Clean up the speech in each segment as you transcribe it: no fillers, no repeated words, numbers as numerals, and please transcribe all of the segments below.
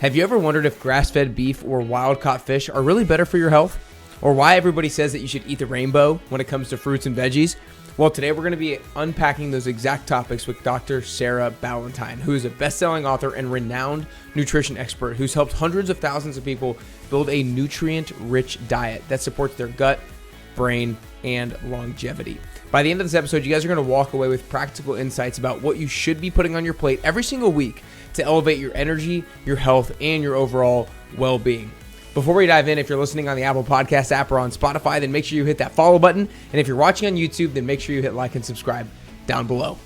Have you ever wondered if grass-fed beef or wild-caught fish are really better for your health? Or why everybody says that you should eat the rainbow when it comes to fruits and veggies? Well, today we're going to be unpacking those exact topics with Dr. Sarah Ballantyne, who is a best-selling author and renowned nutrition expert who's helped hundreds of thousands of people build a nutrient-rich diet that supports their gut, brain, and longevity. By the end of this episode, you guys are going to walk away with practical insights about what you should be putting on your plate every single week to elevate your energy, your health, and your overall well-being. Before we dive in, if you're listening on the Apple Podcast app or on Spotify, then make sure you hit that follow button. And if you're watching on YouTube, then make sure you hit like and subscribe down below.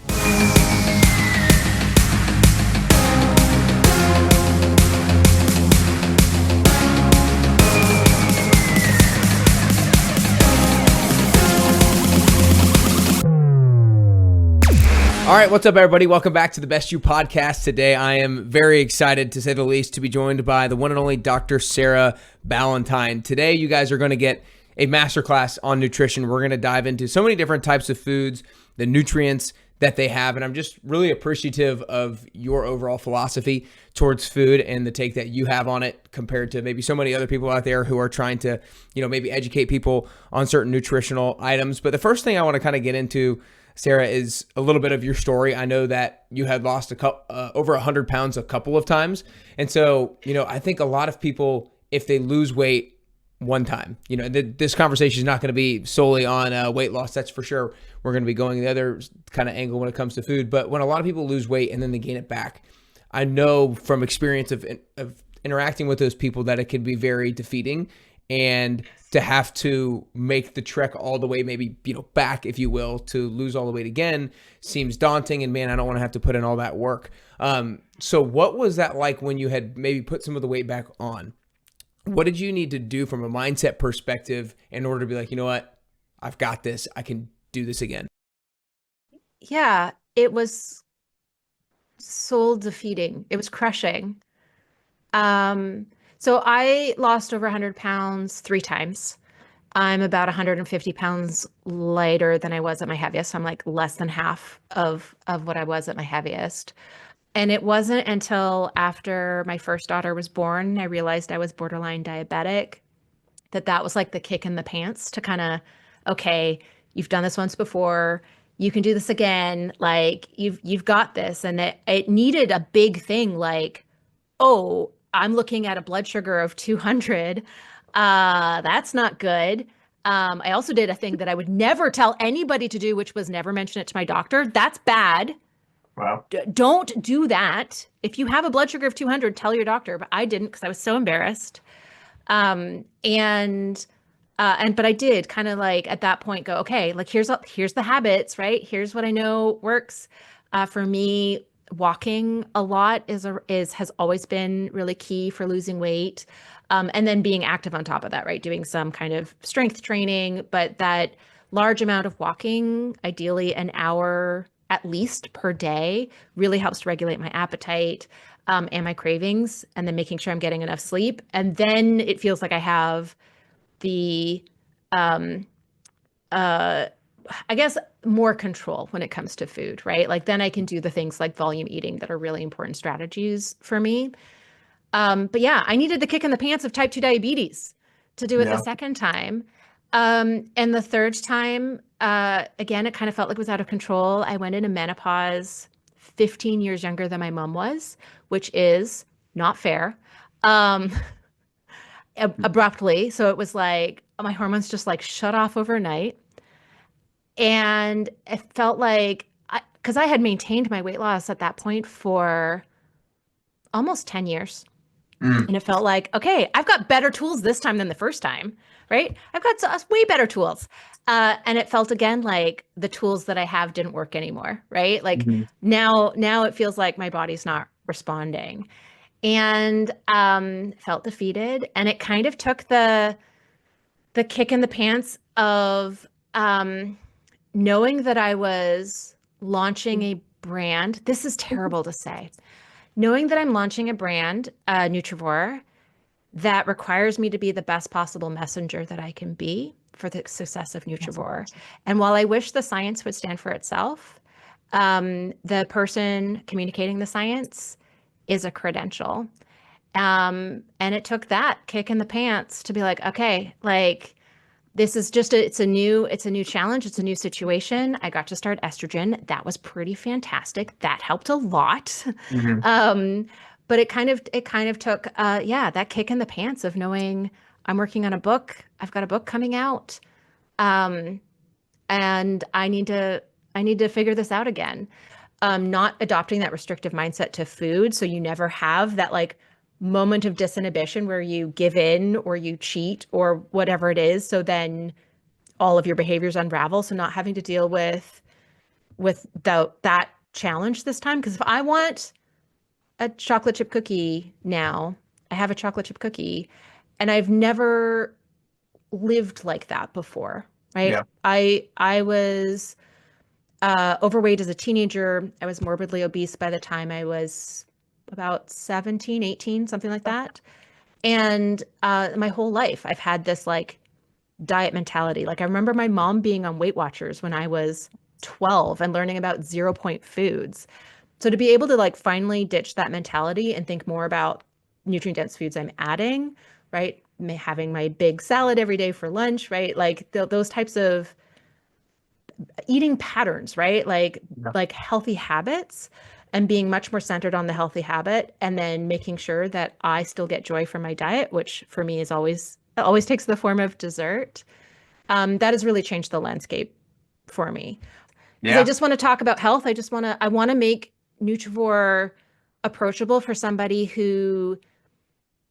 All right, what's up, everybody? Welcome back to the Best You Podcast. Today, I am very excited, to say the least, to be joined by the one and only Dr. Sarah Ballantyne. Today, you guys are going to get a masterclass on nutrition. We're going to dive into so many different types of foods, the nutrients that they have, and I'm just really appreciative of your overall philosophy towards food and the take that you have on it compared to maybe so many other people out there who are trying to, maybe educate people on certain nutritional items. But the first thing I want to kind of get into, Sarah, is a little bit of your story. I know that you had lost over 100 pounds a couple of times. And so, I think a lot of people, if they lose weight one time, this conversation is not going to be solely on weight loss. That's for sure. We're going to be going the other kind of angle when it comes to food. But when a lot of people lose weight and then they gain it back, I know from experience of interacting with those people that it can be very defeating. And to have to make the trek all the way, maybe, back, if you will, to lose all the weight again seems daunting. And man, I don't want to have to put in all that work. So what was that like when you had maybe put some of the weight back on? What did you need to do from a mindset perspective in order to be like, you know what, I've got this, I can do this again? Yeah, it was soul defeating. It was crushing. So I lost over 100 pounds 3 times. I'm about 150 pounds lighter than I was at my heaviest. I'm like less than half of what I was at my heaviest. And it wasn't until after my first daughter was born, I realized I was borderline diabetic, that was like the kick in the pants to kind of, okay, you've done this once before. You can do this again. Like you've got this. And it needed a big thing like, oh, I'm looking at a blood sugar of 200. That's not good. I also did a thing that I would never tell anybody to do, which was never mention it to my doctor. That's bad. Wow. Don't do that. If you have a blood sugar of 200, tell your doctor. But I didn't because I was so embarrassed. But I did kind of like at that point go, okay, like here's the habits, right? Here's what I know works. For me, walking a lot has always been really key for losing weight. And then being active on top of that, right? Doing some kind of strength training, but that large amount of walking, ideally an hour at least per day, really helps to regulate my appetite and my cravings, and then making sure I'm getting enough sleep. And then it feels like I have the I guess more control when it comes to food, right? Like then I can do the things like volume eating that are really important strategies for me. But yeah, I needed the kick in the pants of type 2 diabetes to do it the second time. And the third time, again, it kind of felt like it was out of control. I went into menopause 15 years younger than my mom was, which is not fair. Abruptly. So it was like my hormones just like shut off overnight. And it felt like, because I had maintained my weight loss at that point for almost 10 years. And it felt like, okay, I've got better tools this time than the first time, right? I've got way better tools. And it felt again like the tools that I have didn't work anymore, right? Like now it feels like my body's not responding. And felt defeated. And it kind of took the kick in the pants of knowing that I was launching a brand. This is terrible to say. Knowing that I'm launching a brand, Nutrivore, that requires me to be the best possible messenger that I can be for the success of Nutrivore. And while I wish the science would stand for itself, the person communicating the science is a credential. And it took that kick in the pants to be like, okay, like this is just it's a new challenge. It's a new situation. I got to start estrogen. That was pretty fantastic. That helped a lot. Hmm. Um, but it kind of took, yeah, that kick in the pants of knowing I'm working on a book. I've got a book coming out. Um, and I need to figure this out again. Not adopting that restrictive mindset to food, so you never have that like moment of disinhibition where you give in or you cheat or whatever it is. So then all of your behaviors unravel. So not having to deal with that challenge this time. Because if I want a chocolate chip cookie now, I have a chocolate chip cookie, and I've never lived like that before, right? Yeah. I was overweight as a teenager. I was morbidly obese by the time I was about 17, 18, something like that. And my whole life, I've had this like diet mentality. Like I remember my mom being on Weight Watchers when I was 12 and learning about 0 point foods. So to be able to like finally ditch that mentality and think more about nutrient dense foods I'm adding, right? Having my big salad every day for lunch, right? Like those types of eating patterns, right? Yeah. Like healthy habits and being much more centered on the healthy habit and then making sure that I still get joy from my diet, which for me is always it always takes the form of dessert. That has really changed the landscape for me because I Yeah. just want to talk about health. I want to make Nutrivore approachable for somebody who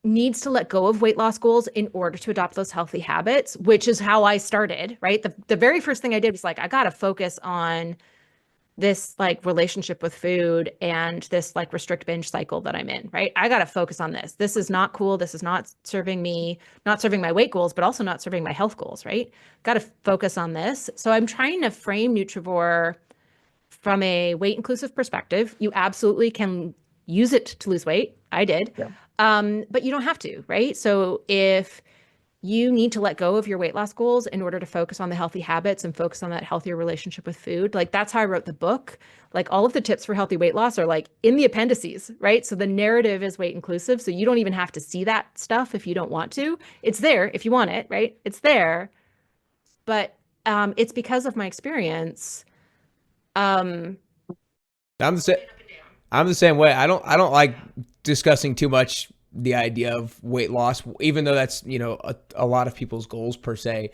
needs to let go of weight loss goals in order to adopt those healthy habits, which is how I started, right? The very first thing I did was like, I got to focus on this like relationship with food and this like restrict binge cycle that I'm in, right? I got to focus on this. This is not cool. This is not serving me, not serving my weight goals, but also not serving my health goals, right? Got to focus on this. So I'm trying to frame Nutrivore from a weight inclusive perspective. You absolutely can use it to lose weight. I did. Yeah. But you don't have to, right? So if you need to let go of your weight loss goals in order to focus on the healthy habits and focus on that healthier relationship with food. Like that's how I wrote the book. Like all of the tips for healthy weight loss are like in the appendices, right? So the narrative is weight inclusive. So you don't even have to see that stuff if you don't want to. It's there if you want it, right? It's there. But it's because of my experience. Um, I'm the same. I'm the same way. I don't like discussing too much the idea of weight loss, even though that's, a lot of people's goals per se.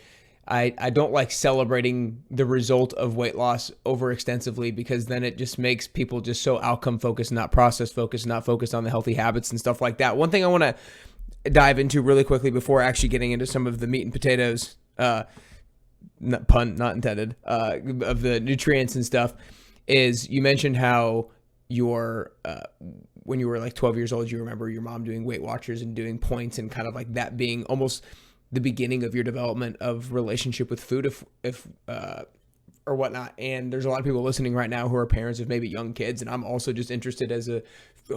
I don't like celebrating the result of weight loss over extensively because then it just makes people just so outcome focused, not process focused, not focused on the healthy habits and stuff like that. One thing I want to dive into really quickly before actually getting into some of the meat and potatoes, pun not intended, of the nutrients and stuff, is you mentioned how your when you were like 12 years old, you remember your mom doing Weight Watchers and doing points and kind of like that being almost the beginning of your development of relationship with food, if or whatnot. And there's a lot of people listening right now who are parents of maybe young kids, and I'm also just interested as a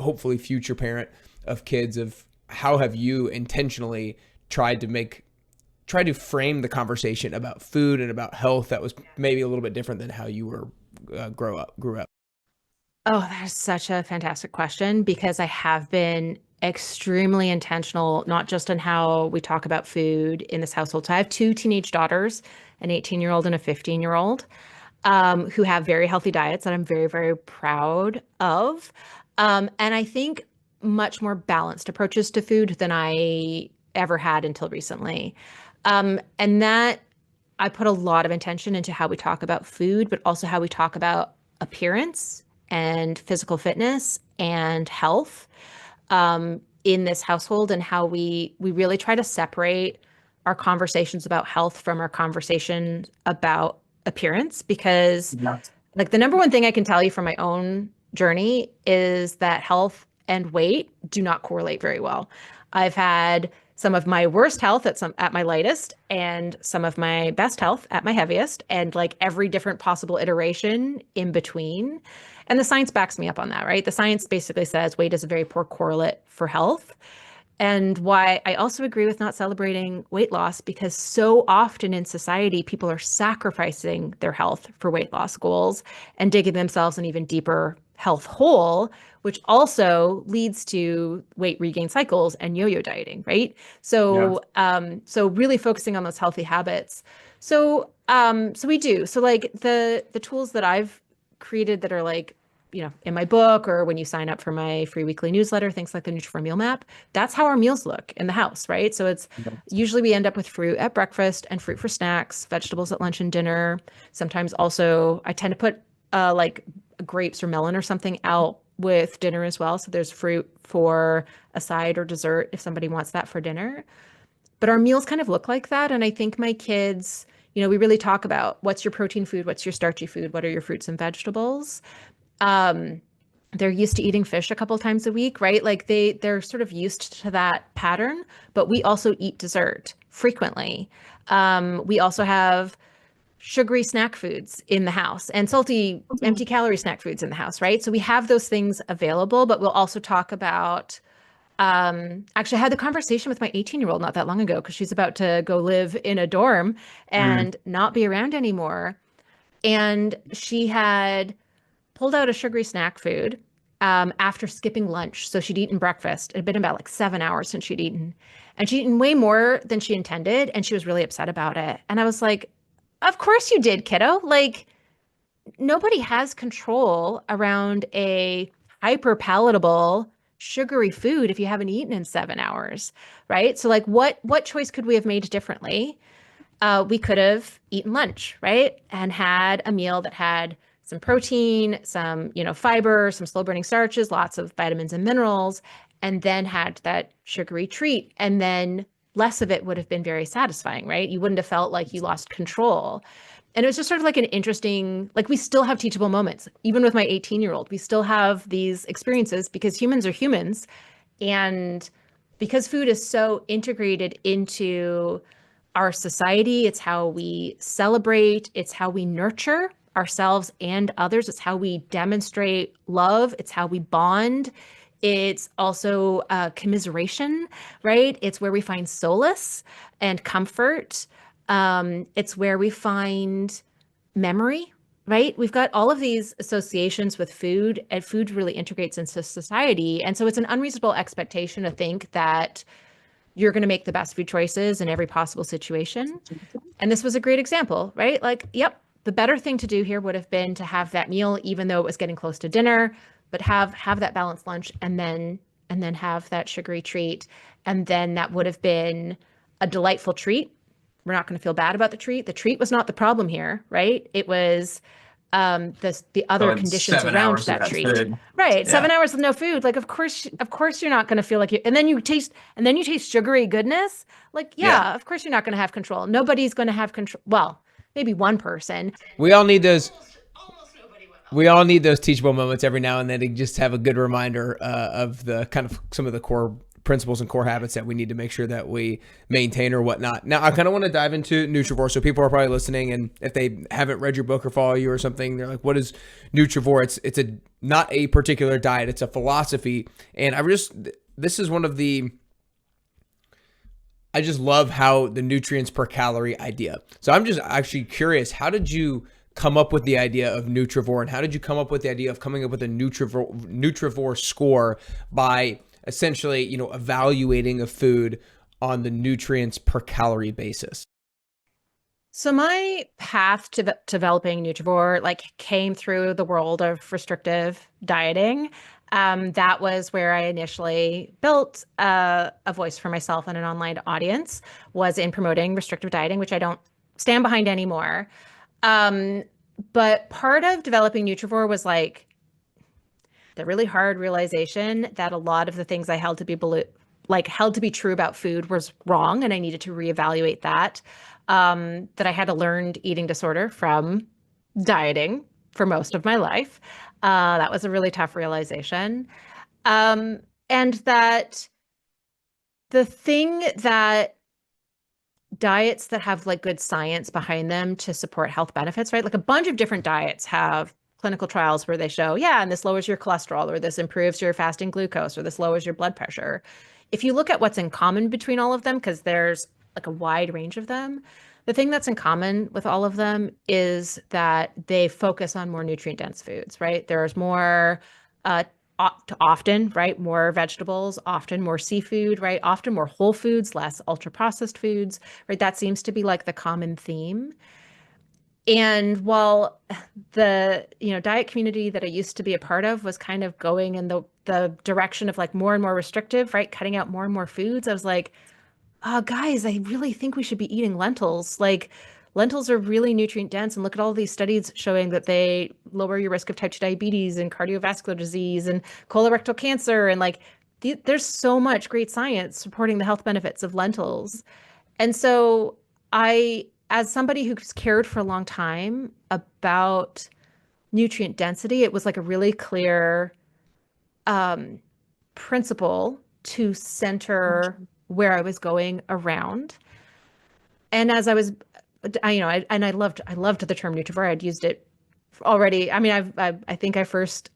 hopefully future parent of kids of how have you intentionally tried to frame the conversation about food and about health that was maybe a little bit different than how you were grew up. Oh, that's such a fantastic question because I have been extremely intentional, not just on how we talk about food in this household. So I have two teenage daughters, an 18-year-old and a 15-year-old, who have very healthy diets that I'm very, very proud of. And I think much more balanced approaches to food than I ever had until recently. And that I put a lot of intention into how we talk about food, but also how we talk about appearance and physical fitness and health in this household, and how we really try to separate our conversations about health from our conversation about appearance. Because Yeah. like the number one thing I can tell you from my own journey is that health and weight do not correlate very well. I've had some of my worst health at my lightest and some of my best health at my heaviest, and like every different possible iteration in between. And the science backs me up on that, right? The science basically says weight is a very poor correlate for health. And why I also agree with not celebrating weight loss, because so often in society, people are sacrificing their health for weight loss goals and digging themselves an even deeper health whole, which also leads to weight regain cycles and yo-yo dieting, right? Yeah. So really focusing on those healthy habits. So we do. So like the tools that I've created that are like, in my book or when you sign up for my free weekly newsletter, things like the Nutrivore meal map, that's how our meals look in the house, right? So it's usually we end up with fruit at breakfast and fruit for snacks, vegetables at lunch and dinner. Sometimes also I tend to put like grapes or melon or something out with dinner as well. So there's fruit for a side or dessert if somebody wants that for dinner. But our meals kind of look like that. And I think my kids, we really talk about what's your protein food, what's your starchy food, what are your fruits and vegetables. They're used to eating fish a couple times a week, right? Like they're sort of used to that pattern, but we also eat dessert frequently. We also have sugary snack foods in the house and salty, empty calorie snack foods in the house, right? So we have those things available, but we'll also talk about actually, I had the conversation with my 18-year-old not that long ago because she's about to go live in a dorm and not be around anymore. And she had pulled out a sugary snack food after skipping lunch. So she'd eaten breakfast. It had been about like 7 hours since she'd eaten. And she'd eaten way more than she intended. And she was really upset about it. And I was like, of course you did, kiddo. Like, nobody has control around a hyper palatable sugary food if you haven't eaten in 7 hours, right? So like what choice could we have made differently? We could have eaten lunch, right? And had a meal that had some protein, some, fiber, some slow burning starches, lots of vitamins and minerals, and then had that sugary treat. And then less of it would have been very satisfying, right? You wouldn't have felt like you lost control. And it was just sort of like an interesting, like we still have teachable moments. Even with my 18-year-old, we still have these experiences because humans are humans. And because food is so integrated into our society, it's how we celebrate, it's how we nurture ourselves and others, it's how we demonstrate love, it's how we bond. It's also commiseration, right? It's where we find solace and comfort. It's where we find memory, right? We've got all of these associations with food, and food really integrates into society. And so it's an unreasonable expectation to think that you're going to make the best food choices in every possible situation. And this was a great example, right? Like, yep, the better thing to do here would have been to have that meal, even though it was getting close to dinner, but have that balanced lunch and then have that sugary treat. And then that would have been a delightful treat. We're not going to feel bad about the treat. The treat was not the problem here, right? It was the other conditions around that treat. Food. Right. Yeah. 7 hours with no food. Like, of course you're not going to feel like you, and then you taste sugary goodness. Like, yeah. Of course you're not going to have control. Nobody's going to have control. Well, maybe one person. We all need those. We all need those teachable moments every now and then to just have a good reminder of the kind of some of the core principles and core habits that we need to make sure that we maintain or whatnot. Now, I kind of want to dive into Nutrivore. So people are probably listening, and if they haven't read your book or follow you or something, they're like, what is Nutrivore? It's not a particular diet. It's a philosophy. And this is one of I just love how the nutrients per calorie idea. So I'm just actually curious, how did you come up with the idea of Nutrivore, and how did you come up with the idea of coming up with a Nutrivore score by essentially, evaluating a food on the nutrients per calorie basis? So my path to developing Nutrivore came through the world of restrictive dieting. That was where I initially built a voice for myself and an online audience, was in promoting restrictive dieting, which I don't stand behind anymore. But part of developing Nutrivore was the really hard realization that a lot of the things I held to be true about food was wrong, and I needed to reevaluate that. That I had a learned eating disorder from dieting for most of my life. That was a really tough realization. And that the thing that diets that have good science behind them to support health benefits, right? Like a bunch of different diets have clinical trials where they show, and this lowers your cholesterol, or this improves your fasting glucose, or this lowers your blood pressure. If you look at what's in common between all of them, because there's a wide range of them, The thing that's in common with all of them is that they focus on more nutrient dense foods, right? There's more uh, often, right? More vegetables, often more seafood, right? Often more whole foods, less ultra processed foods, right? That seems to be like the common theme. And while the, diet community that I used to be a part of was kind of going in the direction of like more and more restrictive, right? Cutting out more and more foods, I was like, guys, I really think we should be eating lentils. Like, lentils are really nutrient dense, and look at all these studies showing that they lower your risk of type 2 diabetes and cardiovascular disease and colorectal cancer. And like, there's so much great science supporting the health benefits of lentils. And so, as somebody who's cared for a long time about nutrient density, it was like a really clear um, principle to center where I was going around. And as I was, I loved the term Nutrivore. I'd used it already. I mean, I think my first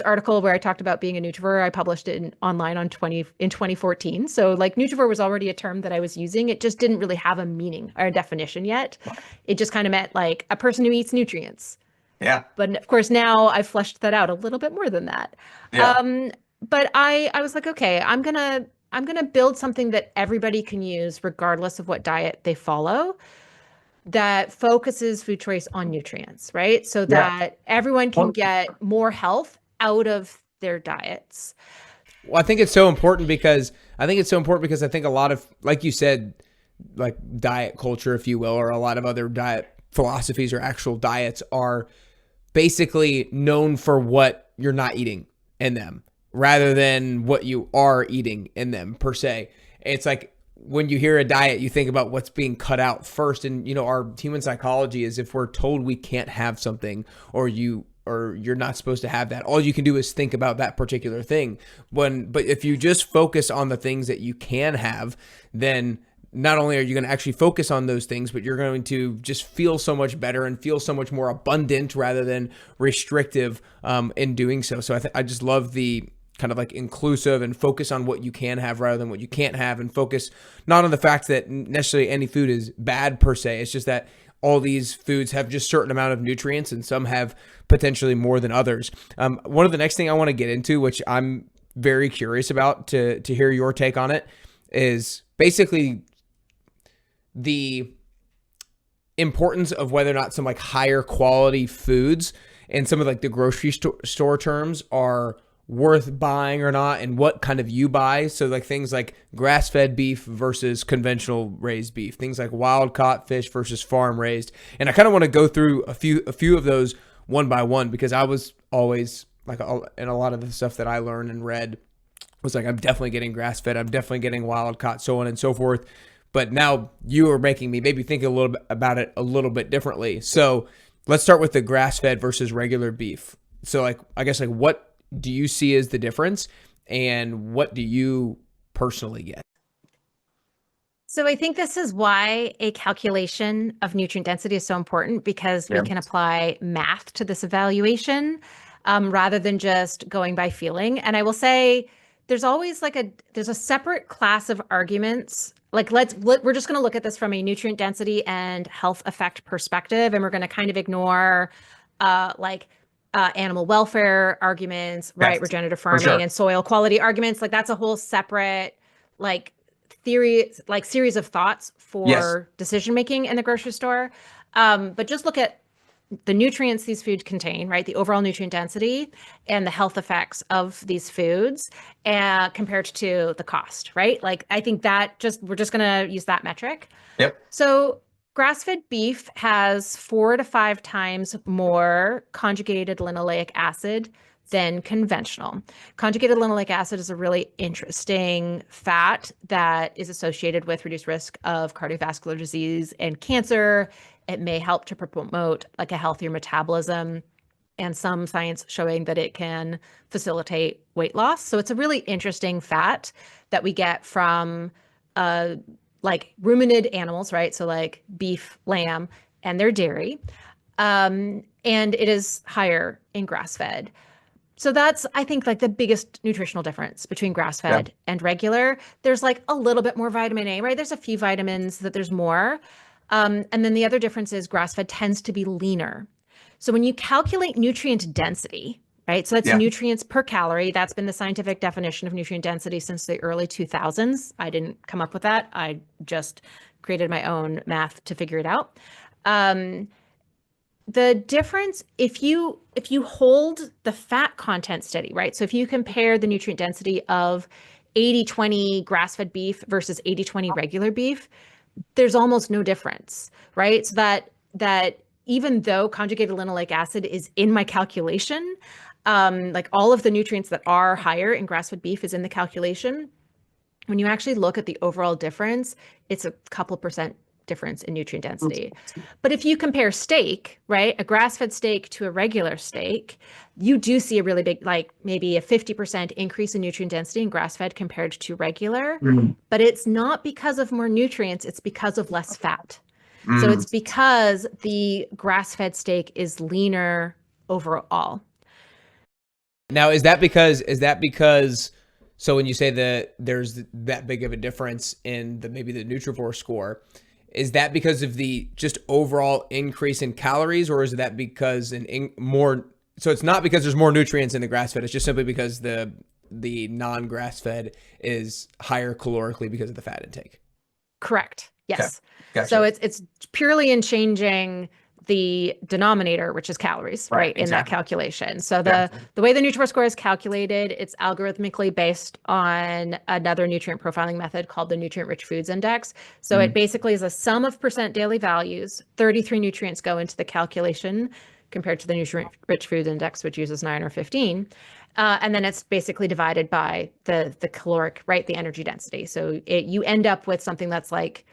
article where I talked about being a Nutrivore, I published it online in 2014. So like Nutrivore was already a term that I was using. It just didn't really have a meaning or a definition yet. It just kind of meant like a person who eats nutrients. Yeah. But of course now I've fleshed that out a little bit more than that. Yeah. But I was like, okay, I'm gonna build something that everybody can use regardless of what diet they follow, that focuses food choice on nutrients, right? So that everyone can get more health out of their diets. Well, I think it's so important because I think a lot of, like you said, like diet culture, if you will, or a lot of other diet philosophies or actual diets are basically known for what you're not eating in them rather than what you are eating in them per se. It's like when you hear a diet, you think about what's being cut out first. And, our human psychology is if we're told we can't have something or you're not supposed to have that, all you can do is think about that particular thing. But if you just focus on the things that you can have, then not only are you going to actually focus on those things, but you're going to just feel so much better and feel so much more abundant rather than restrictive in doing so. So I just love the kind of like inclusive and focus on what you can have rather than what you can't have, and focus not on the fact that necessarily any food is bad per se. It's just that all these foods have just certain amount of nutrients and some have potentially more than others. One of the next thing I want to get into, which I'm very curious about to hear your take on it, is basically the importance of whether or not some like higher quality foods and some of like the grocery store terms are worth buying or not, and what kind of you buy. So like things like grass-fed beef versus conventional raised beef, things like wild caught fish versus farm raised. And I kind of want to go through a few of those one by one, because I was always like, and a lot of the stuff that I learned and read was like, I'm definitely getting grass-fed, I'm definitely getting wild caught, so on and so forth. But now you are making me maybe think a little bit about it a little bit differently. So let's start with the grass-fed versus regular beef. So like, I guess like what do you see as the difference, and what do you personally get? So I think this is why a calculation of nutrient density is so important, because we can apply math to this evaluation rather than just going by feeling. And I will say there's always there's a separate class of arguments. Like we're just going to look at this from a nutrient density and health effect perspective, and we're going to kind of ignore animal welfare arguments, right? Regenerative farming and soil quality arguments. Like that's a whole separate theory, series of thoughts for decision making in the grocery store. But just look at the nutrients these foods contain, right? The overall nutrient density and the health effects of these foods compared to the cost, right? Like I think that we're just going to use that metric. Yep. So grass-fed beef has 4 to 5 times more conjugated linoleic acid than conventional. Conjugated linoleic acid is a really interesting fat that is associated with reduced risk of cardiovascular disease and cancer. It may help to promote like a healthier metabolism, and some science showing that it can facilitate weight loss. So it's a really interesting fat that we get from ruminant animals, right? So like beef, lamb, and their dairy. And it is higher in grass-fed. So that's, I think, like the biggest nutritional difference between grass-fed and regular. There's like a little bit more vitamin A, right? There's a few vitamins that there's more. And then the other difference is grass-fed tends to be leaner. So when you calculate nutrient density, right? So that's nutrients per calorie. That's been the scientific definition of nutrient density since the early 2000s. I didn't come up with that. I just created my own math to figure it out. The difference, if you hold the fat content steady, right? So if you compare the nutrient density of 80-20 grass-fed beef versus 80-20 regular beef, there's almost no difference, right? So that even though conjugated linoleic acid is in my calculation, like all of the nutrients that are higher in grass-fed beef is in the calculation. When you actually look at the overall difference, it's a couple percent difference in nutrient density. But if you compare steak, right, a grass-fed steak to a regular steak, you do see a really big, like maybe a 50% increase in nutrient density in grass-fed compared to regular. But it's not because of more nutrients, it's because of less fat. So it's because the grass-fed steak is leaner overall. Now, is that because so when you say that there's that big of a difference in maybe the Nutrivore score, is that because of the just overall increase in calories, or is that because so it's not because there's more nutrients in the grass-fed, it's just simply because the non-grass-fed is higher calorically because of the fat intake? Correct. Yes. Okay. Gotcha. So it's purely in changing the denominator, which is calories, right, in that calculation. So the way the Nutrivore score is calculated, it's algorithmically based on another nutrient profiling method called the nutrient-rich foods index. So it basically is a sum of percent daily values. 33 nutrients go into the calculation compared to the nutrient-rich foods index, which uses 9 or 15. And then it's basically divided by the caloric, right, the energy density. So you end up with something that's like,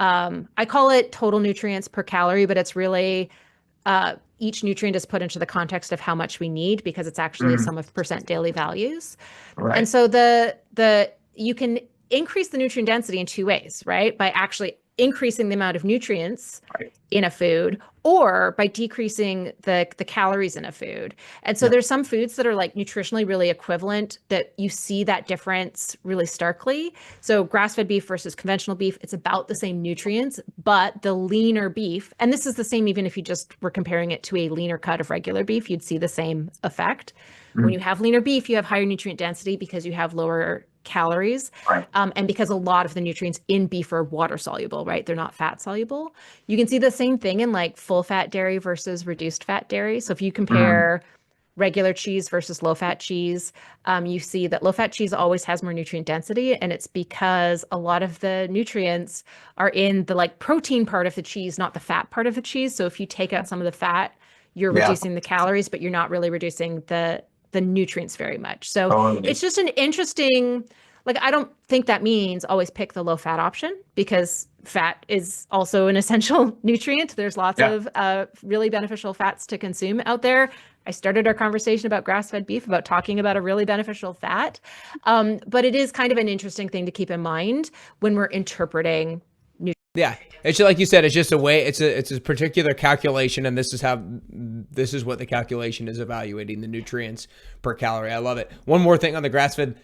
I call it total nutrients per calorie, but it's really each nutrient is put into the context of how much we need, because it's actually a sum of percent daily values. Right. And so you can increase the nutrient density in two ways, right? By actually increasing the amount of nutrients in a food, or by decreasing the calories in a food. And so there's some foods that are like nutritionally really equivalent that you see that difference really starkly. So grass-fed beef versus conventional beef, it's about the same nutrients, but the leaner beef, and this is the same even if you just were comparing it to a leaner cut of regular beef, you'd see the same effect. When you have leaner beef, you have higher nutrient density because you have lower calories, and because a lot of the nutrients in beef are water soluble, right? They're not fat soluble. You can see the same thing in like full fat dairy versus reduced fat dairy. So if you compare regular cheese versus low fat cheese, you see that low fat cheese always has more nutrient density, and it's because a lot of the nutrients are in the like protein part of the cheese, not the fat part of the cheese. So if you take out some of the fat, you're reducing the calories, but you're not really reducing the nutrients very much. So it's just an interesting, like, I don't think that means always pick the low fat option, because fat is also an essential nutrient. There's lots of really beneficial fats to consume out there. I started our conversation about grass-fed beef about talking about a really beneficial fat. But it is kind of an interesting thing to keep in mind when we're interpreting nutrients. Yeah, it's just, like you said, it's just a way. It's a particular calculation, and this is what the calculation is evaluating, the nutrients per calorie. I love it. One more thing on the grass-fed.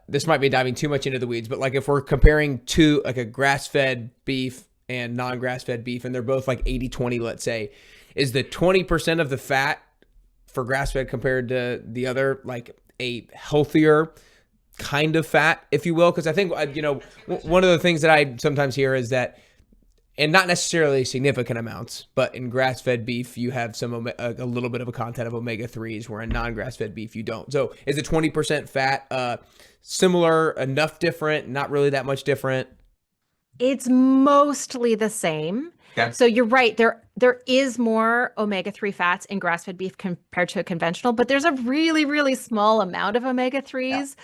This might be diving too much into the weeds, but like if we're comparing to like a grass-fed beef and non-grass-fed beef, and they're both like 80-20, let's say, is the 20% of the fat for grass-fed compared to the other like a healthier kind of fat, if you will? Because I think, one of the things that I sometimes hear is that, and not necessarily significant amounts, but in grass-fed beef, you have a little bit of a content of omega-3s, where in non-grass-fed beef, you don't. So is the 20% fat similar, enough different, not really that much different? It's mostly the same. Okay. So you're right. There is more omega-3 fats in grass-fed beef compared to a conventional, but there's a really, really small amount of omega-3s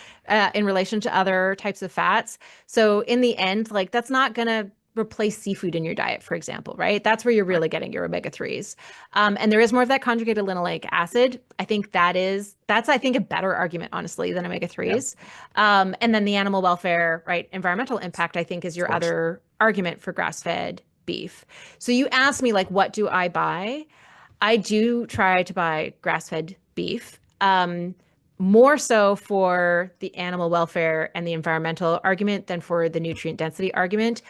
in relation to other types of fats. So in the end, like, that's not going to replace seafood in your diet, for example, right? That's where you're really getting your omega-3s. And there is more of that conjugated linoleic acid. I think that's I think a better argument, honestly, than omega-3s. And then the animal welfare, right? Environmental impact, I think, is your other argument for grass-fed beef. So you asked me, like, what do I buy? I do try to buy grass-fed beef, more so for the animal welfare and the environmental argument than for the nutrient density argument.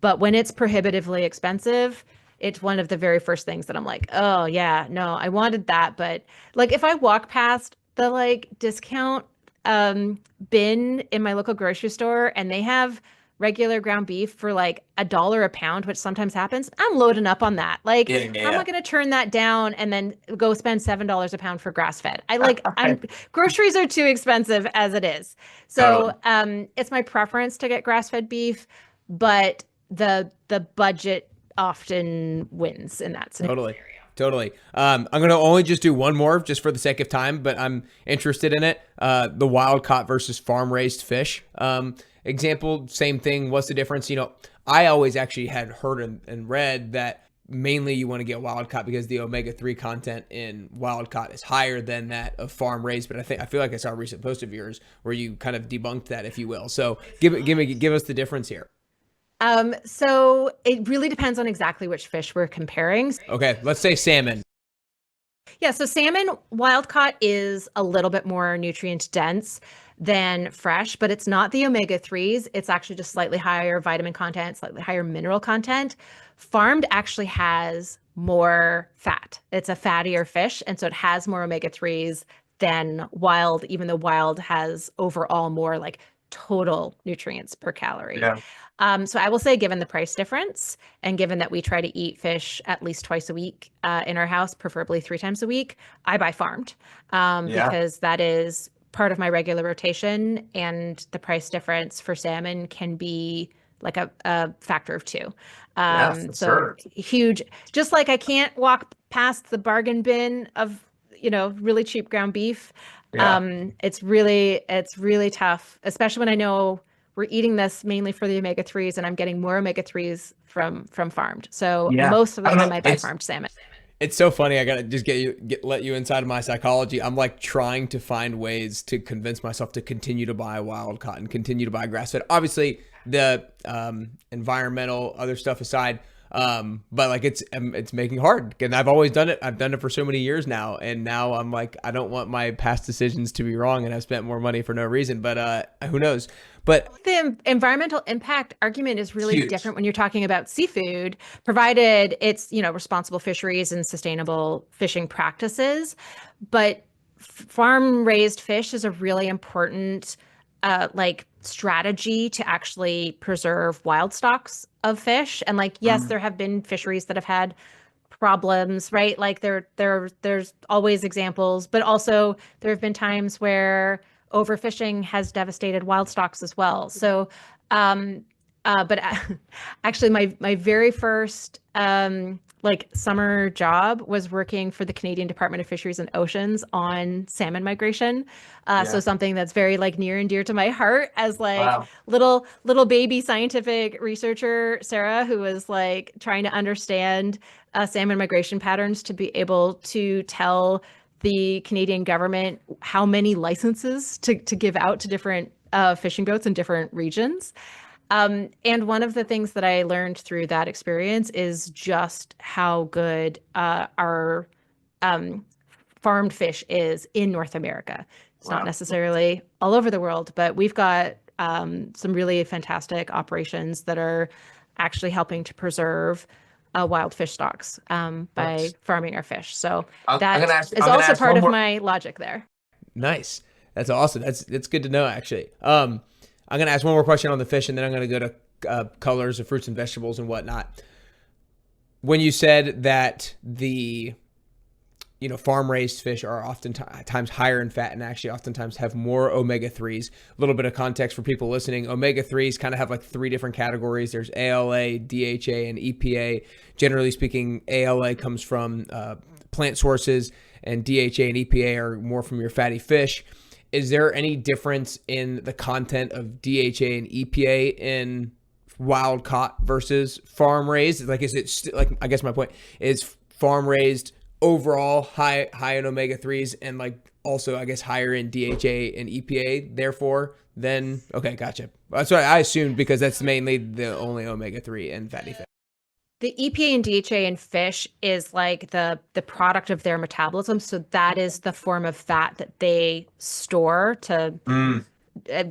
But when it's prohibitively expensive, it's one of the very first things that I'm like, oh yeah, no, I wanted that. But like if I walk past the like discount bin in my local grocery store and they have regular ground beef for like $1 a pound, which sometimes happens, I'm loading up on that. Like, Yeah, how am I yeah. going to turn that down and then go spend $7 a pound for grass fed? I'm Right. groceries are too expensive as it is. So, Totally. it's my preference to get grass fed beef, but the budget often wins in that scenario. Totally. Totally. I'm going to only just do one more just for the sake of time, but I'm interested in it. The wild caught versus farm raised fish. Example, same thing. What's the difference? I always actually had heard and read that mainly you want to get wild caught because the omega-3 content in wild caught is higher than that of farm raised. But I feel like I saw a recent post of yours where you kind of debunked that, if you will. So give us the difference here. So it really depends on exactly which fish we're comparing. Okay, let's say salmon. Yeah, so salmon wild caught is a little bit more nutrient dense than fresh, but it's not the omega-3s. It's actually just slightly higher vitamin content, slightly higher mineral content. Farmed actually has more fat. It's a fattier fish, and so it has more omega-3s than wild, even though wild has overall more like total nutrients per calorie. Yeah. So I will say, given the price difference, and given that we try to eat fish at least twice a week in our house, preferably 3 times a week, I buy farmed Yeah. because that is part of my regular rotation, and the price difference for salmon can be like a factor of 2. Yeah, for So sure. huge. Just like I can't walk past the bargain bin of really cheap ground beef. Yeah. It's really tough, especially when I know we're eating this mainly for the omega-3s, and I'm getting more omega-3s from farmed. So Yeah. most of the I don't time know. I buy It's farmed salmon. It's so funny. I gotta just let you inside of my psychology. I'm like trying to find ways to convince myself to continue to buy wild cotton, continue to buy grass fed. Obviously, the environmental other stuff aside, but like it's making hard. And I've always done it. I've done it for so many years now, and now I'm like, I don't want my past decisions to be wrong, and I've spent more money for no reason. But who knows? But The environmental impact argument is really huge. different when you're talking about seafood, provided it's, responsible fisheries and sustainable fishing practices. But farm raised fish is a really important like strategy to actually preserve wild stocks of fish. And like, yes, Mm. there have been fisheries that have had problems, right? Like there's always examples, but also there have been times where overfishing has devastated wild stocks as well. So, but actually, my very first like summer job was working for the Canadian Department of Fisheries and Oceans on salmon migration. So Yeah. something that's very like near and dear to my heart as like Wow. little baby scientific researcher Sarah, who was like trying to understand salmon migration patterns to be able to tell the Canadian government how many licenses to give out to different fishing boats in different regions. And one of the things that I learned through that experience is just how good our farmed fish is in North America. It's not Wow. necessarily all over the world, but we've got some really fantastic operations that are actually helping to preserve wild fish stocks by Nice. farming our fish. So I'm gonna that ask. is I'm gonna also ask part one of more. my logic there. nice. That's awesome. That's good to know, actually. I'm gonna ask one more question on the fish, and then I'm gonna go to colors of fruits and vegetables and whatnot. When you said that the farm raised fish are oftentimes higher in fat and actually oftentimes have more omega-3s. A little bit of context for people listening. Omega-3s kind of have like 3 different categories. There's ALA, DHA, and EPA. Generally speaking, ALA comes from plant sources, and DHA and EPA are more from your fatty fish. Is there any difference in the content of DHA and EPA in wild caught versus farm raised? Like, is it like, I guess my point is, farm raised overall high in omega-3s and like also I guess higher in DHA and EPA, therefore then okay, gotcha. That's what I assumed because that's mainly the only omega-3 and fatty fat. The EPA and DHA in fish is like the product of their metabolism. So that is the form of fat that they store to, Mm.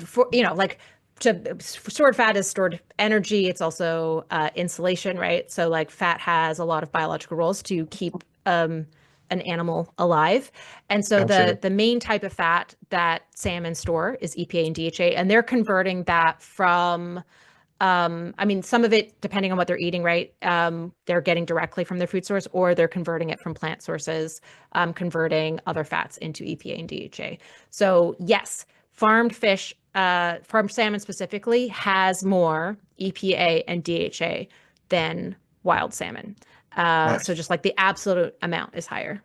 for, like stored fat is stored energy. It's also insulation, right? So like fat has a lot of biological roles to keep an animal alive. And so the main type of fat that salmon store is EPA and DHA, and they're converting that from I mean, some of it, depending on what they're eating, right? They're getting directly from their food source, or they're converting it from plant sources, converting other fats into EPA and DHA. So yes, farmed fish, farmed salmon specifically, has more EPA and DHA than wild salmon. Nice. So just like the absolute amount is higher.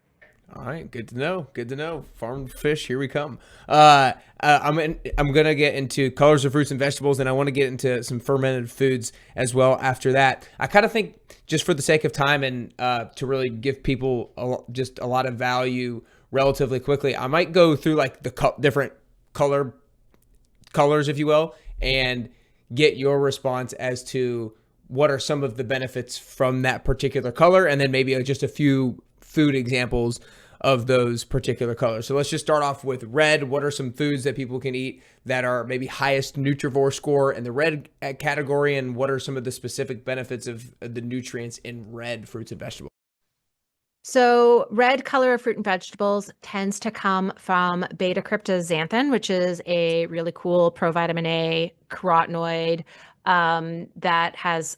All right, good to know. Good to know. Farmed fish, here we come. I'm gonna get into colors of fruits and vegetables, and I want to get into some fermented foods as well after that. I kind of think, just for the sake of time and to really give people just a lot of value relatively quickly, I might go through like the different colors, if you will, and get your response as to what are some of the benefits from that particular color, and then maybe just a few food examples of those particular colors. So let's just start off with red. What are some foods that people can eat that are maybe highest Nutrivore score in the red category, and what are some of the specific benefits of the nutrients in red fruits and vegetables? So red color of fruit and vegetables tends to come from beta-cryptoxanthin, which is a really cool provitamin A carotenoid that has,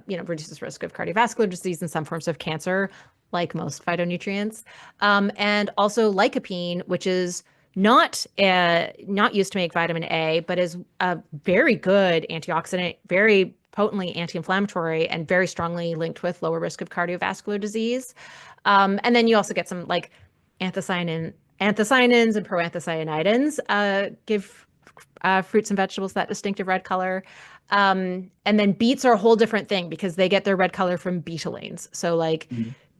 reduces risk of cardiovascular disease and some forms of cancer, like most phytonutrients, and also lycopene, which is not used to make vitamin A, but is a very good antioxidant, very potently anti-inflammatory, and very strongly linked with lower risk of cardiovascular disease. And then you also get some like anthocyanins and proanthocyanidins give fruits and vegetables that distinctive red color. And then beets are a whole different thing because they get their red color from betalains. So like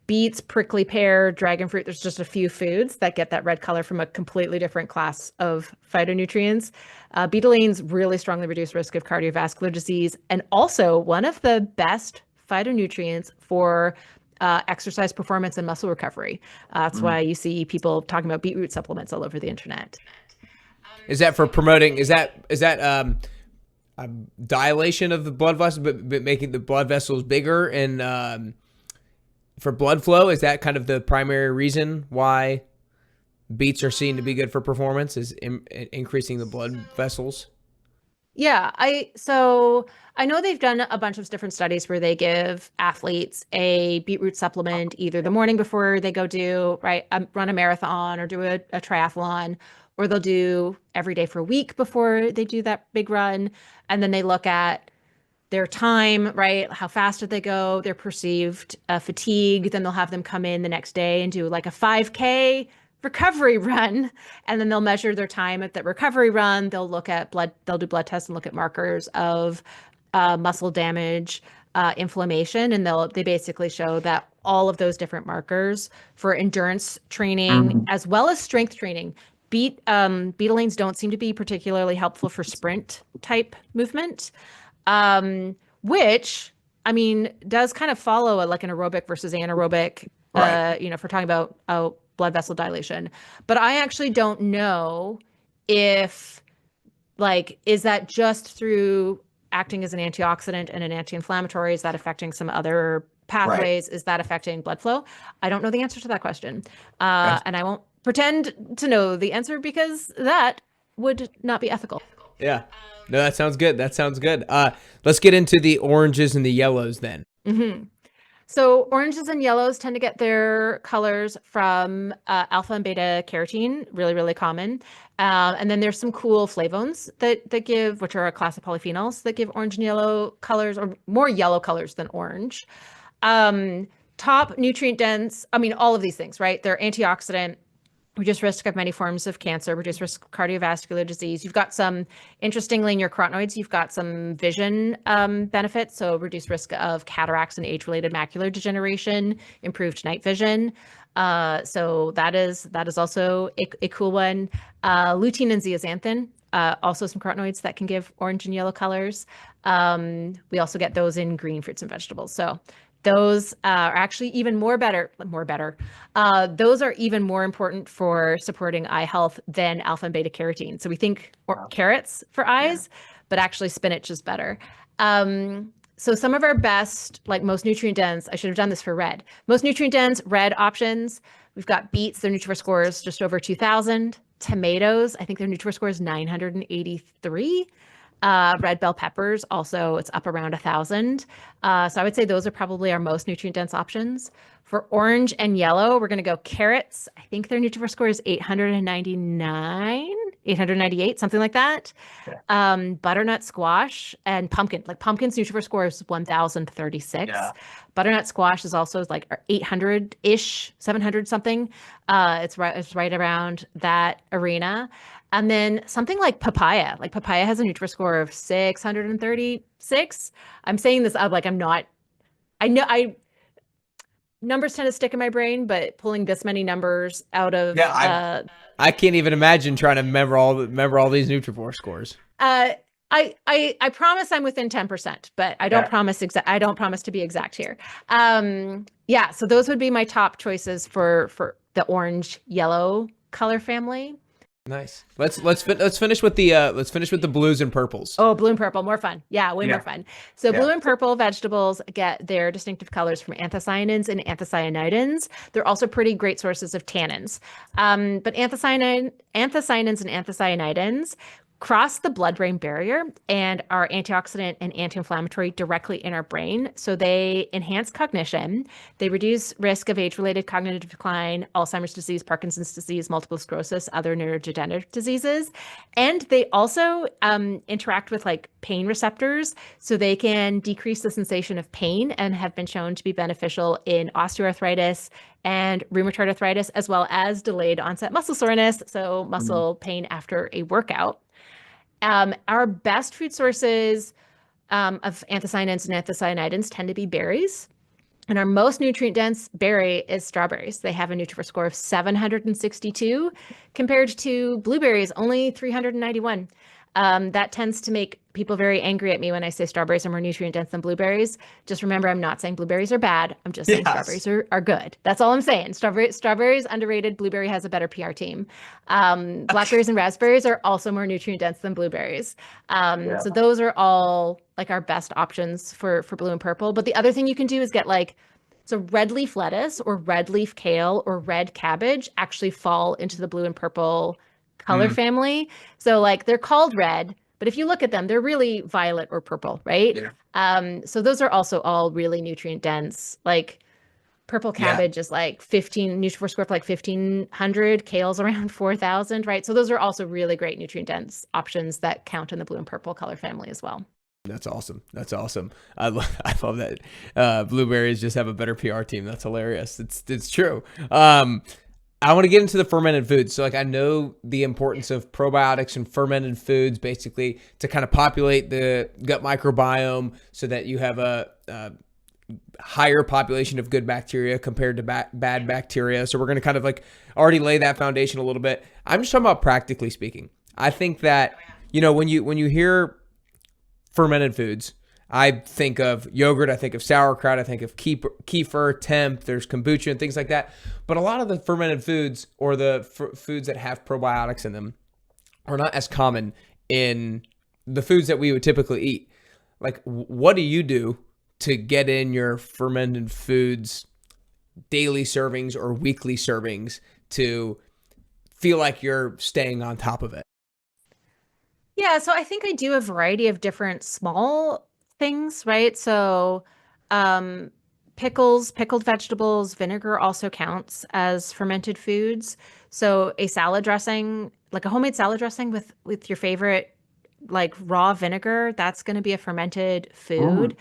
beets, prickly pear, dragon fruit, there's just a few foods that get that red color from a completely different class of phytonutrients. Betalains really strongly reduce risk of cardiovascular disease, and also one of the best phytonutrients for exercise performance and muscle recovery. That's why you see people talking about beetroot supplements all over the internet. Is that for promoting, is that dilation of the blood vessels, but making the blood vessels bigger and for blood flow? Is that kind of the primary reason why beets are seen to be good for performance, is increasing the blood vessels? Yeah, I know they've done a bunch of different studies where they give athletes a beetroot supplement either the morning before they go run a marathon or do a triathlon, or they'll do every day for a week before they do that big run. And then they look at their time, right? How fast did they go? Their perceived fatigue. Then they'll have them come in the next day and do like a 5K recovery run. And then they'll measure their time at that recovery run. They'll look at they'll do blood tests and look at markers of muscle damage, inflammation. And they basically show that all of those different markers for endurance training as well as strength training. Betalains don't seem to be particularly helpful for sprint type movement. Which, I mean, does kind of follow like an aerobic versus anaerobic, right. If we're talking about blood vessel dilation. But I actually don't know if, like, is that just through acting as an antioxidant and an anti-inflammatory? Is that affecting some other pathways? Right. Is that affecting blood flow? I don't know the answer to that question. And I won't pretend to know the answer because that would not be ethical. Yeah. No, that sounds good. That sounds good. Let's get into the oranges and the yellows then. Mm-hmm. So oranges and yellows tend to get their colors from alpha and beta carotene, really, really common. And then there's some cool flavones that give, which are a class of polyphenols that give orange and yellow colors, or more yellow colors than orange. Top nutrient dense, I mean, all of these things, right? They're antioxidant, reduce risk of many forms of cancer, reduce risk of cardiovascular disease. You've got some, interestingly, in your carotenoids, you've got some vision benefits. So reduce risk of cataracts and age-related macular degeneration, improved night vision. So that is also a cool one. Lutein and zeaxanthin, also some carotenoids that can give orange and yellow colors. We also get those in green fruits and vegetables. So those are actually even better. Those are even more important for supporting eye health than alpha and beta carotene. So we think carrots for eyes, but actually spinach is better. So some of our best, like most nutrient dense, I should have done this for red. Most nutrient dense red options. We've got beets, their Nutrivore score is just over 2,000. Tomatoes, I think their Nutrivore score is 983. Red bell peppers, also it's up around 1,000. So I would say those are probably our most nutrient dense options. For orange and yellow, we're going to go carrots. I think their Nutrivore score is 899, 898, something like that. Butternut squash and pumpkin. Like pumpkin's Nutrivore score is 1,036. Yeah. Butternut squash is also like 800-ish, 700 something. It's right around that arena. And then something like papaya. Like papaya has a Nutrivore score of 636. I'm saying this out like I'm not. I know numbers tend to stick in my brain, but pulling this many numbers out of I can't even imagine trying to remember all these Nutrivore scores. I promise I'm within 10%, but I don't promise I don't promise to be exact here. Yeah, so those would be my top choices for the orange yellow color family. Nice. Let's finish with the blues and purples. Oh, blue and purple, more fun. Yeah, way more fun. So blue and purple vegetables get their distinctive colors from anthocyanins and anthocyanidins. They're also pretty great sources of tannins. But anthocyanins and anthocyanidins cross the blood-brain barrier and are antioxidant and anti-inflammatory directly in our brain. So they enhance cognition, they reduce risk of age-related cognitive decline, Alzheimer's disease, Parkinson's disease, multiple sclerosis, other neurodegenerative diseases. And they also interact with like pain receptors, so they can decrease the sensation of pain and have been shown to be beneficial in osteoarthritis and rheumatoid arthritis, as well as delayed onset muscle soreness, so muscle pain after a workout. Our best food sources of anthocyanins and anthocyanidins tend to be berries. And our most nutrient-dense berry is strawberries. They have a Nutrivore score of 762 compared to blueberries, only 391. That tends to make people very angry at me when I say strawberries are more nutrient-dense than blueberries. Just remember, I'm not saying blueberries are bad. I'm just saying strawberries are good. That's all I'm saying. Strawberries underrated. Blueberry has a better PR team. Blackberries and raspberries are also more nutrient-dense than blueberries. So those are all like our best options for blue and purple. But the other thing you can do is get so red leaf lettuce or red leaf kale or red cabbage actually fall into the blue and purple color family. So like they're called red, but if you look at them, they're really violet or purple, right? Yeah. So those are also all really nutrient dense. Like purple cabbage is like 15, Nutrivore score for like 1,500, kale's around 4,000, right? So those are also really great nutrient dense options that count in the blue and purple color family as well. That's awesome. That's awesome. I love that. Blueberries just have a better PR team. That's hilarious. It's true. I want to get into the fermented foods. So like I know the importance of probiotics and fermented foods basically to kind of populate the gut microbiome so that you have a higher population of good bacteria compared to bad bacteria. So we're going to kind of like already lay that foundation a little bit. I'm just talking about practically speaking. I think that, when you hear fermented foods, I think of yogurt, I think of sauerkraut, I think of kefir, temp, there's kombucha and things like that. But a lot of the fermented foods or the foods that have probiotics in them are not as common in the foods that we would typically eat. Like, what do you do to get in your fermented foods daily servings or weekly servings to feel like you're staying on top of it? Yeah, so I think I do a variety of different small things, right? So pickles, pickled vegetables, vinegar also counts as fermented foods. So a salad dressing, like a homemade salad dressing with your favorite like raw vinegar, that's going to be a fermented food.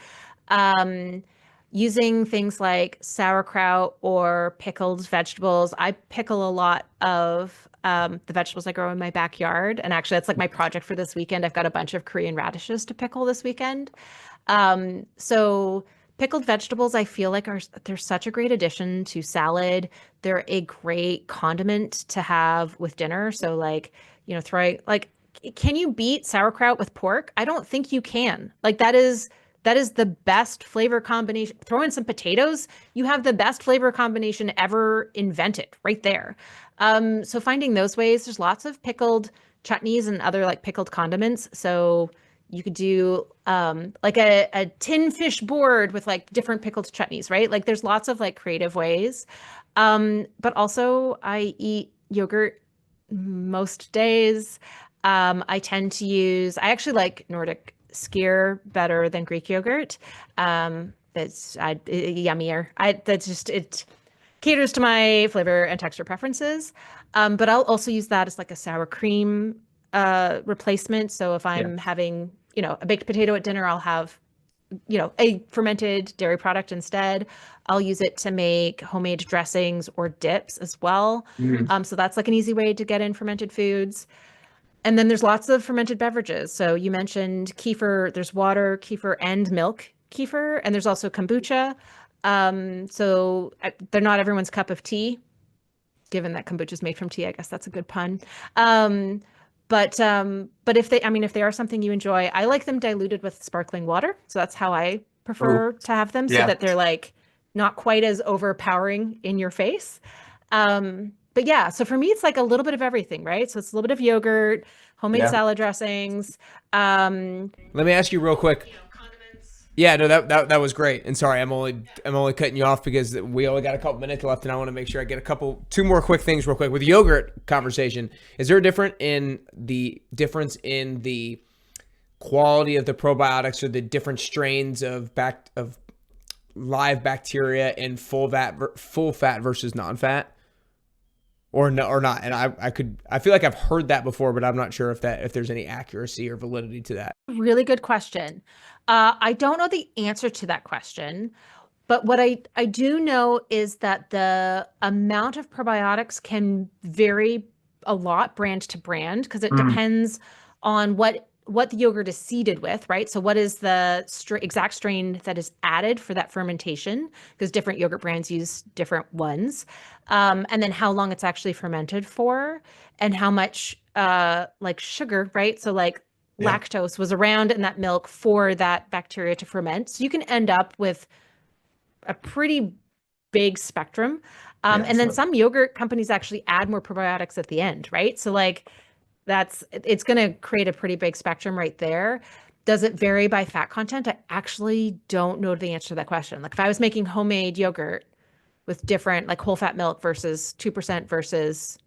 Using things like sauerkraut or pickled vegetables. I pickle a lot of the vegetables I grow in my backyard. And actually, that's like my project for this weekend. I've got a bunch of Korean radishes to pickle this weekend. So pickled vegetables, I feel like they're such a great addition to salad. They're a great condiment to have with dinner. So can you beat sauerkraut with pork? I don't think you can. Like that is the best flavor combination. Throw in some potatoes, you have the best flavor combination ever invented right there. So finding those ways, there's lots of pickled chutneys and other like pickled condiments. So You could do like a tin fish board with like different pickled chutneys, right? Like there's lots of like creative ways. But also I eat yogurt most days. I tend to use, I actually like Nordic skyr better than Greek yogurt. It's yummier. That's just, it caters to my flavor and texture preferences. But I'll also use that as like a sour cream replacement. So if I'm having, a baked potato at dinner, I'll have, a fermented dairy product instead. I'll use it to make homemade dressings or dips as well. So that's like an easy way to get in fermented foods. And then there's lots of fermented beverages. So you mentioned kefir, there's water, kefir, and milk kefir, and there's also kombucha. So they're not everyone's cup of tea, given that kombucha is made from tea. I guess that's a good pun. But if they are something you enjoy, I like them diluted with sparkling water. So that's how I prefer to have them, so that they're like not quite as overpowering in your face. But yeah, so for me, it's like a little bit of everything, right? So it's a little bit of yogurt, homemade salad dressings. Let me ask you real quick. Yeah, no, that was great. And sorry, I'm only cutting you off because we only got a couple minutes left, and I want to make sure I get two more quick things real quick. With the yogurt conversation, is there a difference in the quality of the probiotics or the different strains of live bacteria in full fat versus non-fat? Or no, or not. And I feel like I've heard that before, but I'm not sure if there's any accuracy or validity to that. Really good question. I don't know the answer to that question, but what I do know is that the amount of probiotics can vary a lot brand to brand, because it depends on what the yogurt is seeded with, right? So what is the exact strain that is added for that fermentation? Because different yogurt brands use different ones. And then how long it's actually fermented for, and how much like sugar, right? So like lactose was around in that milk for that bacteria to ferment. So you can end up with a pretty big spectrum. And then some yogurt companies actually add more probiotics at the end, right? So like it's going to create a pretty big spectrum right there. Does it vary by fat content? I actually don't know the answer to that question. Like if I was making homemade yogurt with different, like whole fat milk versus 2% versus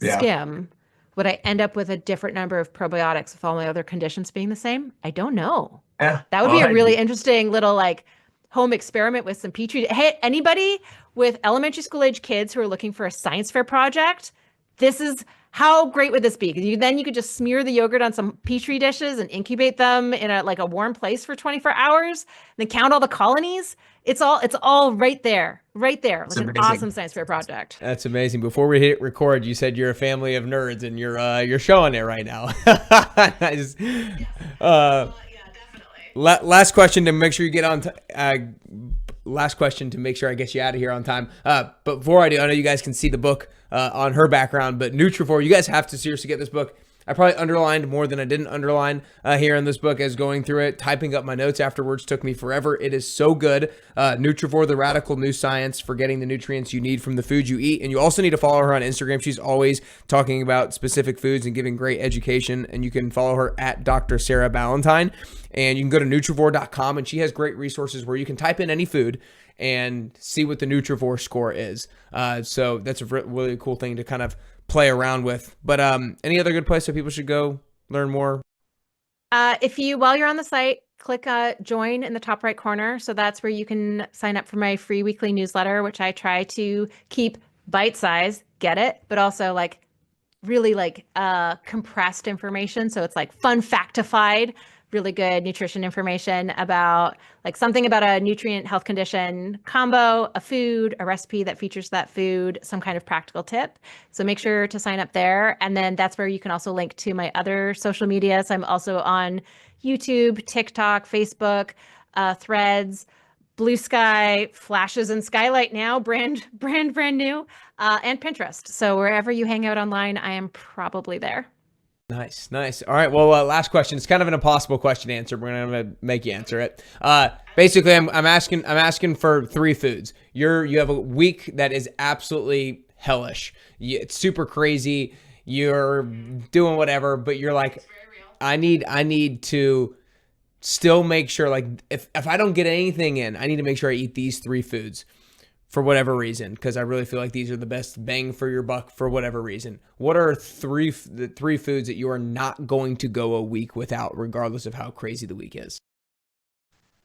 skim, would I end up with a different number of probiotics with all my other conditions being the same? I don't know. That would be a really interesting little like home experiment with some Petri. Hey, anybody with elementary school age kids who are looking for a science fair project, this is how great would this be? Because then you could just smear the yogurt on some Petri dishes and incubate them in a warm place for 24 hours, and then count all the colonies. It's all right there. Like an awesome science fair project. That's amazing. Before we hit record, you said you're a family of nerds, and you're showing it right now. Last question to make sure you get on. Last question to make sure I get you out of here on time. But before I do, I know you guys can see the book on her background, but Nutrivore, you guys have to seriously get this book. I probably underlined more than I didn't underline here in this book as going through it. Typing up my notes afterwards took me forever. It is so good. Nutrivore, the radical new science for getting the nutrients you need from the food you eat. And you also need to follow her on Instagram. She's always talking about specific foods and giving great education. And you can follow her at Dr. Sarah Ballantyne. And you can go to Nutrivore.com, and she has great resources where you can type in any food and see what the Nutrivore score is. So that's a really cool thing to kind of play around with. But any other good place that people should go learn more? While you're on the site, click join in the top right corner. So that's where you can sign up for my free weekly newsletter, which I try to keep bite-sized, get it, but also like really like compressed information. So it's like fun factified, really good nutrition information about like something about a nutrient health condition combo, a food, a recipe that features that food, some kind of practical tip. So make sure to sign up there. And then that's where you can also link to my other social media. So I'm also on YouTube, TikTok, Facebook, Threads, Blue Sky, Flashes and Skylight now, brand new, and Pinterest. So wherever you hang out online, I am probably there. Nice. All right. Well, last question. It's kind of an impossible question to answer. We're going to make you answer it. Basically, I'm asking for 3 foods. You have a week that is absolutely hellish. It's super crazy. You're doing whatever, but you're like, I need to still make sure, like, if I don't get anything in, I need to make sure I eat these 3 foods for whatever reason, because I really feel like these are the best bang for your buck for whatever reason. What are the 3 foods that you are not going to go a week without, regardless of how crazy the week is?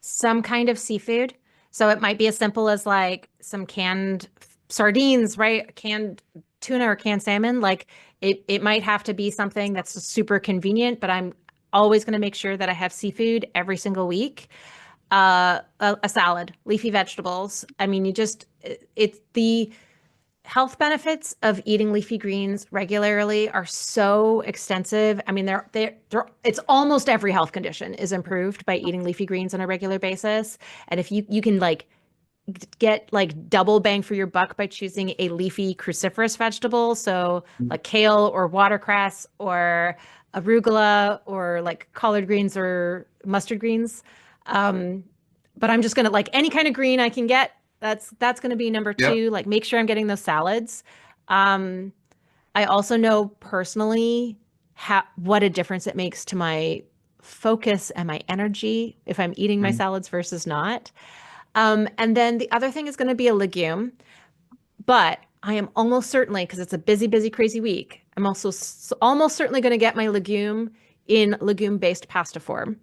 Some kind of seafood. So it might be as simple as like some canned sardines, right? Canned tuna or canned salmon. Like it might have to be something that's super convenient, but I'm always going to make sure that I have seafood every single week. A salad, leafy vegetables. I mean, it's the health benefits of eating leafy greens regularly are so extensive. I mean, it's almost every health condition is improved by eating leafy greens on a regular basis. And if you can like get like double bang for your buck by choosing a leafy cruciferous vegetable, so like kale or watercress or arugula or like collard greens or mustard greens. But I'm just going to like any kind of green I can get. That's going to be number 2. Yep. Like make sure I'm getting those salads. I also know personally what a difference it makes to my focus and my energy if I'm eating my salads versus not. And then the other thing is going to be a legume, but I am almost certainly, because it's a busy, crazy week, I'm also almost certainly going to get my legume in legume-based pasta form.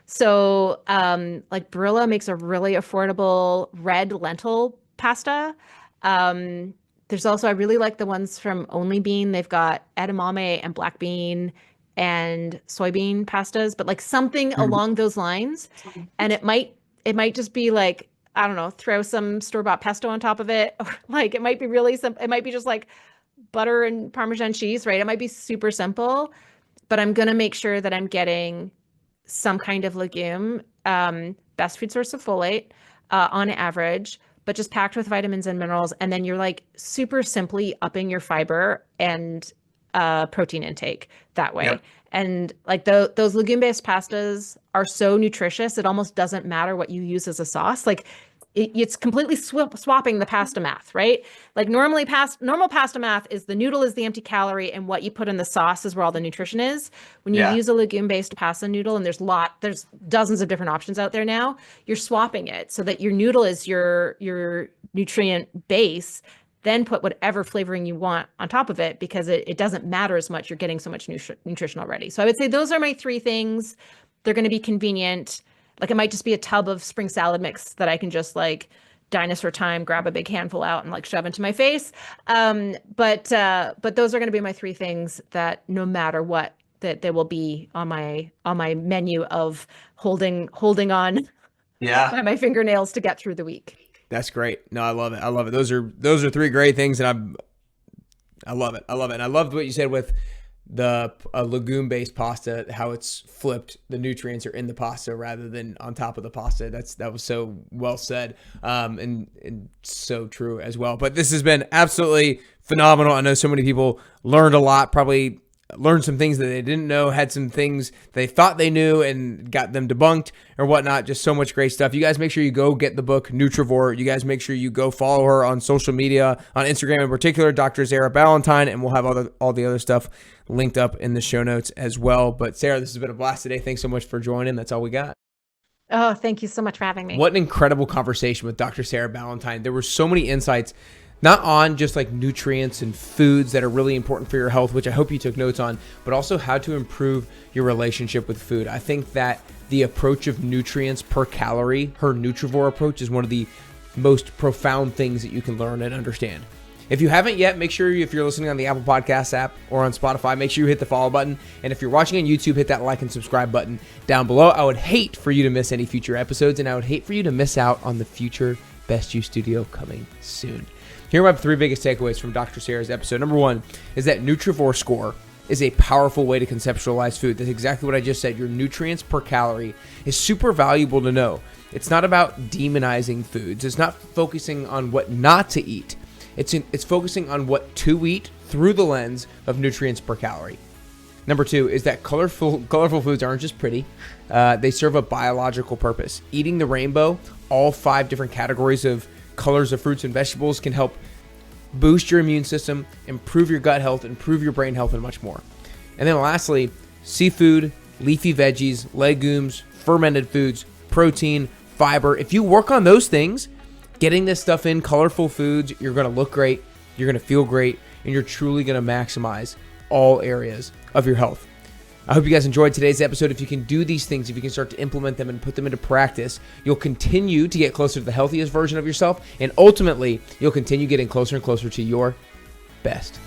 So like Barilla makes a really affordable red lentil pasta. There's also, I really like the ones from Only Bean. They've got edamame and black bean and soybean pastas, but like something along those lines. And it might just be like, I don't know, throw some store-bought pesto on top of it. Or like, it might be really simple. It might be just like butter and Parmesan cheese, right? It might be super simple, but I'm going to make sure that I'm getting some kind of legume, best food source of folate on average, but just packed with vitamins and minerals. And then you're like super simply upping your fiber and protein intake that way. Yep. And like those legume-based pastas are so nutritious, it almost doesn't matter what you use as a sauce. Like it's completely swapping the pasta math, right? Like normal pasta math is the noodle is the empty calorie and what you put in the sauce is where all the nutrition is. When you use a legume-based pasta noodle, and there's dozens of different options out there now, you're swapping it so that your noodle is your nutrient base, then put whatever flavoring you want on top of it, because it doesn't matter as much. You're getting so much nutrition already. So I would say those are my 3 things. They're going to be convenient. Like it might just be a tub of spring salad mix that I can just like dinosaur time, grab a big handful out and like shove into my face. But those are going to be my 3 things that no matter what, that they will be on my menu of holding on by my fingernails to get through the week. That's great. No, I love it. Those are 3 great things, and I love it. And I loved what you said with the legume-based pasta, how it's flipped. The nutrients are in the pasta rather than on top of the pasta. That was so well said, and so true as well. But this has been absolutely phenomenal. I know so many people learned a lot, probably learned some things that they didn't know, had some things they thought they knew and got them debunked or whatnot. Just so much great stuff. You guys make sure you go get the book Nutrivore. You guys make sure you go follow her on social media, on Instagram in particular, Dr. Sarah Ballantyne, and we'll have all the other stuff linked up in the show notes as well. But Sarah, this has been a blast today. Thanks so much for joining. That's all we got. Oh, thank you so much for having me. What an incredible conversation with Dr. Sarah Ballantyne. There were so many insights, not on just like nutrients and foods that are really important for your health, which I hope you took notes on, but also how to improve your relationship with food. I think that the approach of nutrients per calorie, her Nutrivore approach, is one of the most profound things that you can learn and understand. If you haven't yet, make sure if you're listening on the Apple Podcasts app or on Spotify, make sure you hit the follow button. And if you're watching on YouTube, hit that like and subscribe button down below. I would hate for you to miss any future episodes, and I would hate for you to miss out on the future Best You Studio coming soon. Here are my 3 biggest takeaways from Dr. Sarah's episode. Number 1 is that Nutrivore score is a powerful way to conceptualize food. That's exactly what I just said. Your nutrients per calorie is super valuable to know. It's not about demonizing foods. It's not focusing on what not to eat. It's focusing on what to eat through the lens of nutrients per calorie. Number 2 is that colorful foods aren't just pretty. They serve a biological purpose. Eating the rainbow, all 5 different categories of colors of fruits and vegetables, can help boost your immune system, improve your gut health, improve your brain health, and much more. And then lastly, seafood, leafy veggies, legumes, fermented foods, protein, fiber. If you work on those things, getting this stuff in, colorful foods, you're going to look great, you're going to feel great, and you're truly going to maximize all areas of your health. I hope you guys enjoyed today's episode. If you can do these things, if you can start to implement them and put them into practice, you'll continue to get closer to the healthiest version of yourself, and ultimately, you'll continue getting closer and closer to your best